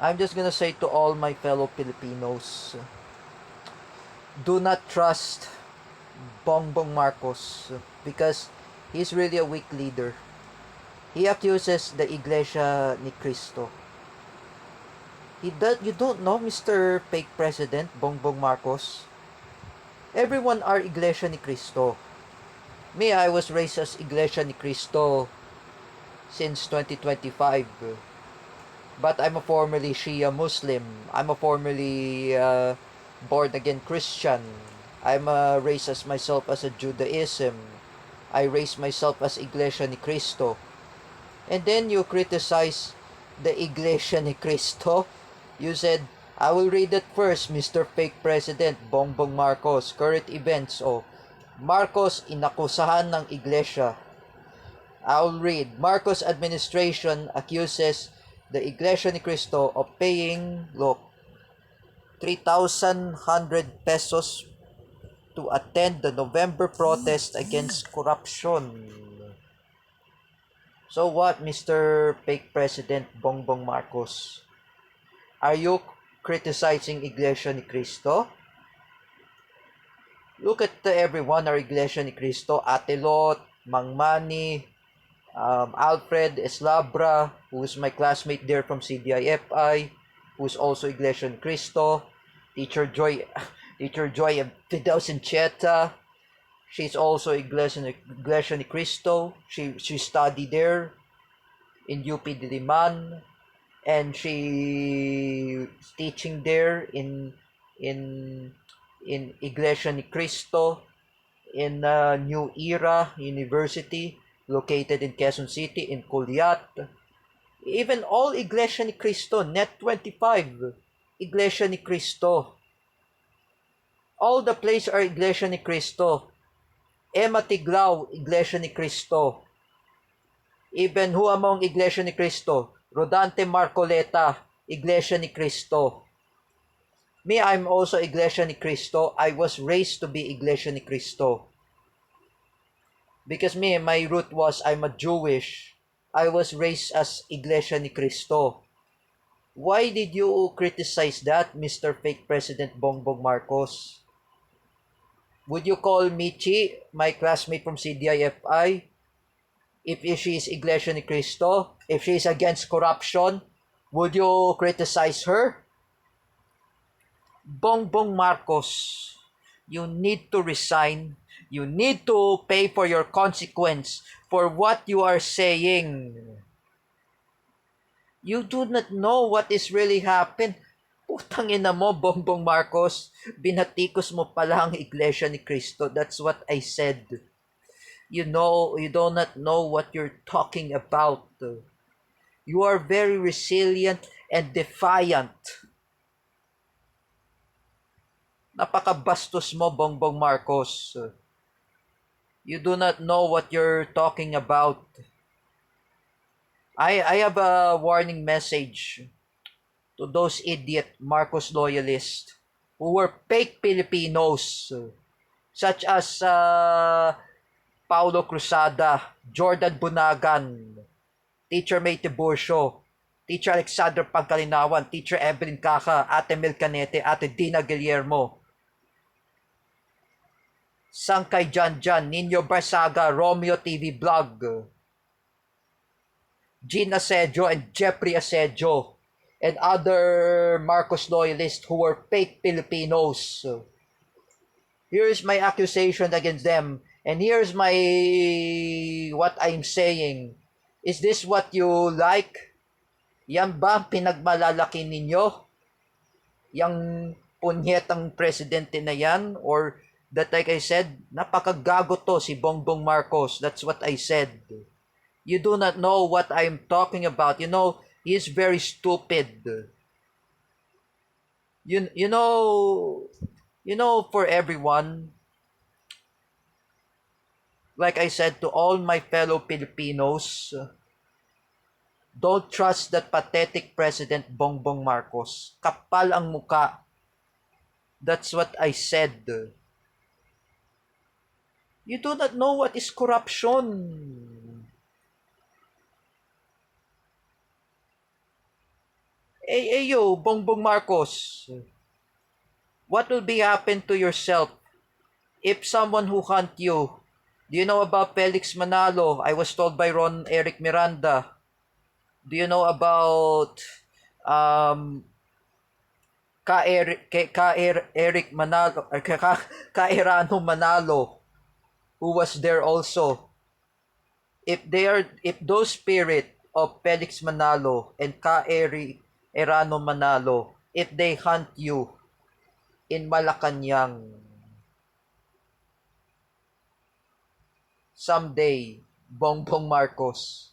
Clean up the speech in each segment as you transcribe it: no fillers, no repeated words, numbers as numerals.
I'm just gonna say to all my fellow Filipinos, do not trust Bongbong Marcos because he's really a weak leader. He accuses the Iglesia ni Cristo. You don't know Mr. Fake President Bongbong Marcos? Everyone are Iglesia ni Cristo. Me, I was raised as Iglesia ni Cristo since 2025. But I'm a formerly Shia Muslim. I'm a formerly born again Christian. I'm raised as myself as a Judaism. I raised myself as Iglesia ni Cristo. And then you criticize the Iglesia ni Cristo. You said, I will read it first, Mr. Fake President Bongbong Marcos. Current events. Marcos inakusahan ng Iglesia. I'll read. Marcos administration accuses the Iglesia ni Cristo of paying, look, 3,100 pesos to attend the November protest against corruption. So what, Mr. Fake President Bongbong Marcos? Are you criticizing Iglesia ni Cristo? Look at everyone, our Iglesia ni Cristo, Ate Lot, Mang Manny, Alfred Eslabra, who's my classmate there from CDIFI, who's also Iglesia ni Cristo, Teacher Joy Fidel Sincheta, she's also Iglesia ni Cristo. She studied there in UP Diliman, and she teaching there in Iglesia ni Cristo in New Era University located in Quezon City in Culiat. Even all Iglesia ni Cristo, Net 25 Iglesia ni Cristo. All the place are Iglesia ni Cristo. Emma Tiglao, Iglesia ni Cristo. Even who among Iglesia ni Cristo? Rodante Marcoleta, Iglesia ni Cristo. Me, I'm also Iglesia ni Cristo. I was raised to be Iglesia ni Cristo. Because me, my root was I'm a Jewish. I was raised as Iglesia ni Cristo. Why did you criticize that, Mr. Fake President Bongbong Marcos? Would you call Michi, my classmate from CDIFI, if she is Iglesia ni Cristo, if she is against corruption, would you criticize her? Bongbong Marcos, you need to resign. You need to pay for your consequence for what you are saying. You do not know what is really happened. Putang ina mo, Bongbong Marcos, binatikos mo pala ang Iglesia ni Cristo. That's what I said. You do not know what you're talking about. You are very resilient and defiant. Napakabastos mo, Bongbong Marcos. You do not know what you're talking about. I have a warning message to those idiot Marcos loyalists who were fake Filipinos, such as Paulo Cruzada, Jordan Bunagan, Teacher May Tiburcio, Teacher Alexander Pagkalinawan, Teacher Evelyn Caca, Ate Mel Canete, Ate Dina Guillermo, Sangkay Janjan, Nino Barsaga, Romeo TV Vlog, Gene Asedio and Jeffrey Asedio, and other Marcos loyalists who were fake Filipinos. Here is my accusation against them, and here's what I'm saying. Is this what you like? Yan ba pinagmalalaki ninyo? Yang punyetang presidente na yan? Or that, like I said, napakagago to si Bongbong Marcos. That's what I said. You do not know what I'm talking about. You know, he is very stupid. You know, for everyone, like I said to all my fellow Filipinos, don't trust that pathetic President Bongbong Marcos. Kapal ang muka. That's what I said. You do not know what is corruption. you, Bongbong Marcos, what will be happen to yourself if someone who hunt you? Do you know about Felix Manalo? I was told by Ron Eric Miranda. Do you know about um, Eric Manalo, Erano Manalo, who was there also? If those spirit of Felix Manalo and Erano Manalo, if they hunt you in Malacanang, someday, Bongbong Marcos,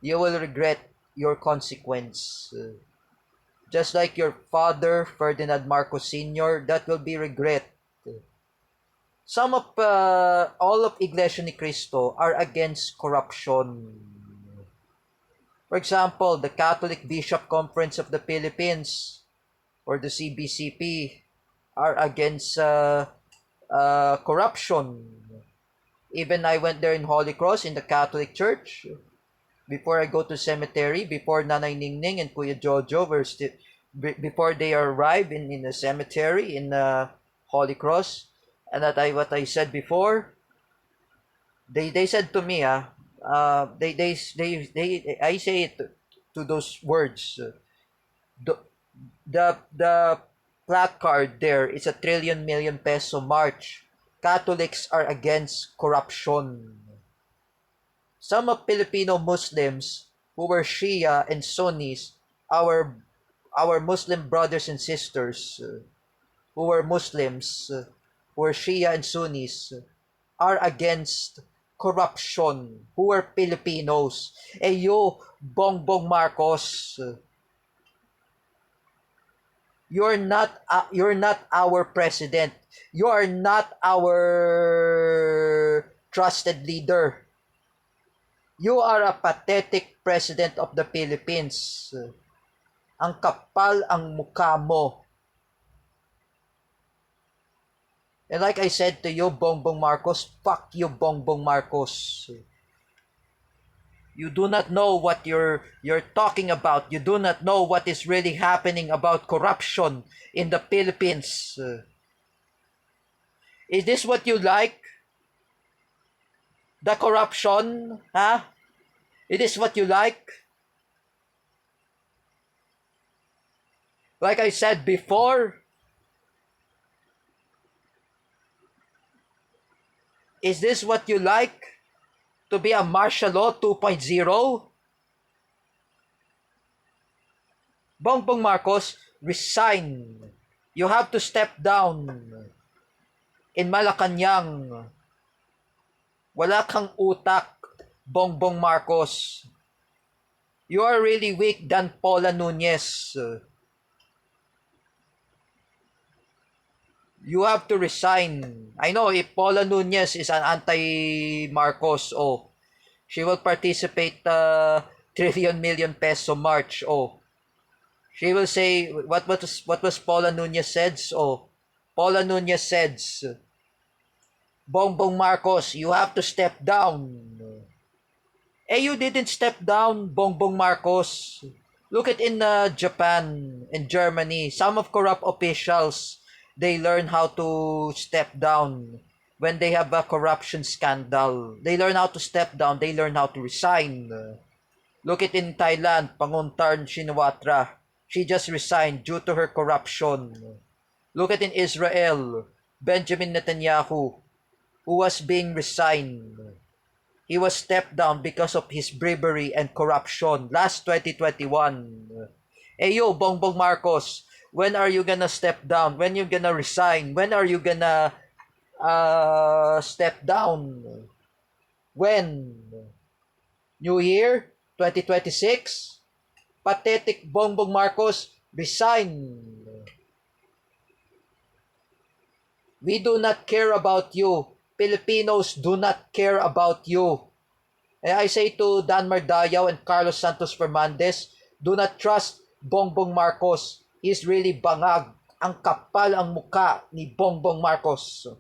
you will regret your consequence. Just like your father, Ferdinand Marcos Sr., that will be regret. All of Iglesia ni Cristo are against corruption. For example, the Catholic Bishop Conference of the Philippines, or the CBCP, are against corruption. Even I went there in Holy Cross in the Catholic Church. Before I go to cemetery, before Nanay Ningning and Kuya Jojo before they arrive in the cemetery in Holy Cross, and what I said before, they said to me, I say it to those words. The placard there is a trillion million peso march. Catholics are against corruption. Some of Filipino Muslims who were Shia and Sunnis, our Muslim brothers and sisters who were Muslims, who were Shia and Sunnis, are against corruption, who were Filipinos. You, Bongbong Marcos, you're not our president. You are not our trusted leader. You are a pathetic president of the Philippines. Ang kapal ang mukha mo. And like I said to you, Bongbong Marcos, fuck you, Bongbong Marcos. You do not know what you're talking about. You do not know what is really happening about corruption in the Philippines. Is this what you like? The corruption? Huh? It is what you like? Like I said before, is this what you like? To be a martial law 2.0? Bongbong Marcos, resign. You have to step down. In Malacanang, wala kang utak, Bongbong Marcos. You are really weak than Paula Nunez. You have to resign. I know if Paula Nunez is an anti-Marcos, she will participate trillion million peso march. She will say what was Paula Nunez said? Paula Nunez said, Bongbong Marcos, you have to step down. You didn't step down, Bongbong Marcos. Look at in Japan, in Germany, some of corrupt officials, they learn how to step down when they have a corruption scandal. They learn how to step down. They learn how to resign. Look at in Thailand, Panguntarn Shinawatra. She just resigned due to her corruption. Look at in Israel, Benjamin Netanyahu, who was being resigned. He was stepped down because of his bravery and corruption last 2021. You, Bongbong Marcos, when are you gonna step down? When you gonna resign? When are you gonna step down? When? New Year? 2026? Pathetic Bongbong Marcos, resign. We do not care about you. Filipinos do not care about you. And I say to Dan Mardayaw and Carlos Santos Fernandez, do not trust Bongbong Marcos. He's really bangag. Ang kapal ang muka ni Bongbong Marcos.